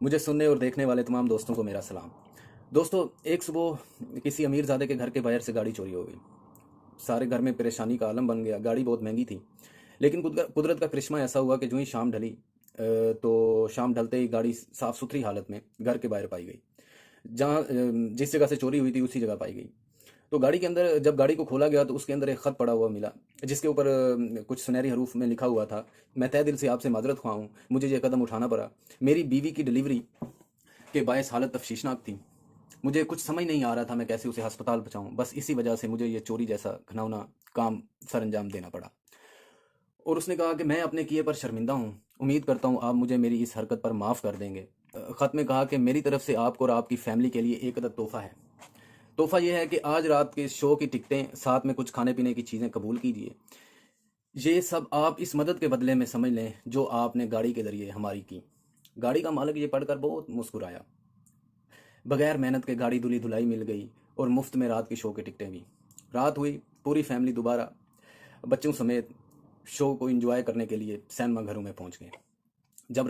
मुझे सुनने और देखने वाले तमाम दोस्तों को मेरा सलाम। दोस्तों, एक सुबह किसी अमीरज़ादे के घर के बाहर से गाड़ी चोरी हो गई। सारे घर में परेशानी का आलम बन गया। गाड़ी बहुत महंगी थी, लेकिन कुदरत का करिश्मा ऐसा हुआ कि जो ही शाम ढली तो शाम ढलते ही गाड़ी साफ़ सुथरी हालत में घर के बाहर पाई गई। जिस जगह से चोरी हुई थी उसी जगह पाई गई। तो गाड़ी के अंदर जब गाड़ी को खोला गया तो उसके अंदर एक ख़त पड़ा हुआ मिला, जिसके ऊपर कुछ सुनहरी हरूफ में लिखा हुआ था, मैं तहे दिल से आपसे माजरत ख्वाह हूँ, मुझे ये कदम उठाना पड़ा। मेरी बीवी की डिलीवरी के बायस हालत तफ्शीशनाक थी। मुझे कुछ समझ नहीं आ रहा था मैं कैसे उसे अस्पताल पहुँचाऊँ। बस इसी वजह से मुझे ये चोरी जैसा घिनौना काम सर अंजाम देना पड़ा। और उसने कहा कि मैं अपने किए पर शर्मिंदा हूँ। उम्मीद करता हूँ आप मुझे मेरी इस हरकत पर माफ़ कर देंगे। ख़त में कहा कि मेरी तरफ से आपको और आपकी फ़ैमिली के लिए एक अदद तोहफ़ा है। तोहफ़ा ये है कि आज रात के शो की टिकटें, साथ में कुछ खाने पीने की चीज़ें कबूल कीजिए। ये सब आप इस मदद के बदले में समझ लें जो आपने गाड़ी के ज़रिए हमारी की। गाड़ी का मालिक ये पढ़कर बहुत मुस्कुराया। बगैर मेहनत के गाड़ी धुली धुलाई मिल गई और मुफ्त में रात की शो की टिकटें भी। रात हुई, पूरी फैमिली दोबारा बच्चों समेत शो को एंजॉय करने के लिए सिनेमा घरों में पहुंच गए। जब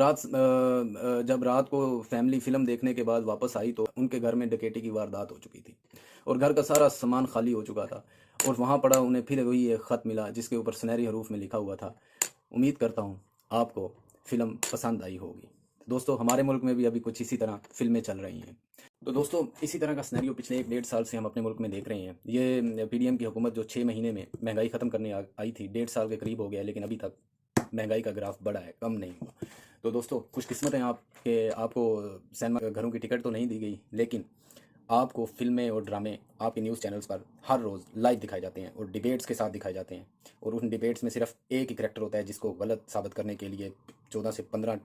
रात को फैमिली फिल्म देखने के बाद वापस आई तो उनके घर में डकैती की वारदात हो चुकी थी और घर का सारा सामान खाली हो चुका था। और वहाँ पड़ा उन्हें फिर वही एक ख़त मिला जिसके ऊपर सुनहरी हरूफ में लिखा हुआ था, उम्मीद करता हूँ आपको फ़िल्म पसंद आई होगी। दोस्तों, हमारे मुल्क में भी अभी कुछ इसी तरह फिल्में चल रही हैं। तो दोस्तों, इसी तरह का सिनेरियो पिछले 1 डेढ़ साल से हम अपने मुल्क में देख रहे हैं। ये पीडीएम की हुकूमत जो 6 महीने में महंगाई ख़त्म करने आई थी, 1.5 साल के करीब हो गया, लेकिन अभी तक महंगाई का ग्राफ बढ़ा है, कम नहीं हुआ। तो दोस्तों, खुशकिस्मत हैं आप कि आपको सिनेमा घरों की टिकट तो नहीं दी गई, लेकिन आपको फिल्में और ड्रामे आपके न्यूज़ चैनल्स पर हर रोज़ लाइव दिखाए जाते हैं और डिबेट्स के साथ दिखाए जाते हैं। और उन डिबेट्स में सिर्फ एक ही करैक्टर होता है जिसको गलत साबित करने के लिए 14 से 15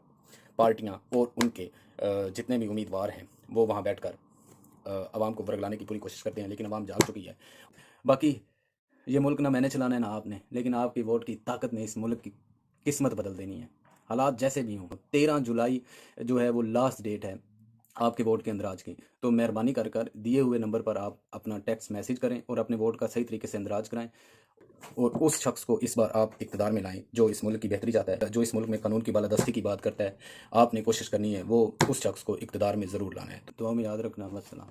पार्टियां और उनके जितने भी उम्मीदवार हैं वो वहां बैठकर आवाम को वर्गलाने की पूरी कोशिश करते हैं, लेकिन आवाम जाग चुकी है। बाकी ये मुल्क ना मैंने चलाना है ना आपने, लेकिन आपकी वोट की ताकत ने इस मुल्क की किस्मत बदल देनी है। हालात जैसे भी हों, 13 जुलाई जो है वो लास्ट डेट है आपके वोट के अंदराज की। तो मेहरबानी कर कर दिए हुए नंबर पर आप अपना टेक्स्ट मैसेज करें और अपने वोट का सही तरीके से अंदराज कराएं और उस शख्स को इस बार आप इक़्तिदार में लाएं जो इस मुल्क की बेहतरी चाहता है, जो इस मुल्क में कानून की बालादस्ती की बात करता है। आपने कोशिश करनी है वो उस शख्स को इक़्तिदार में ज़रूर लाना है। तो दुआ में याद रखना। वस्सलाम।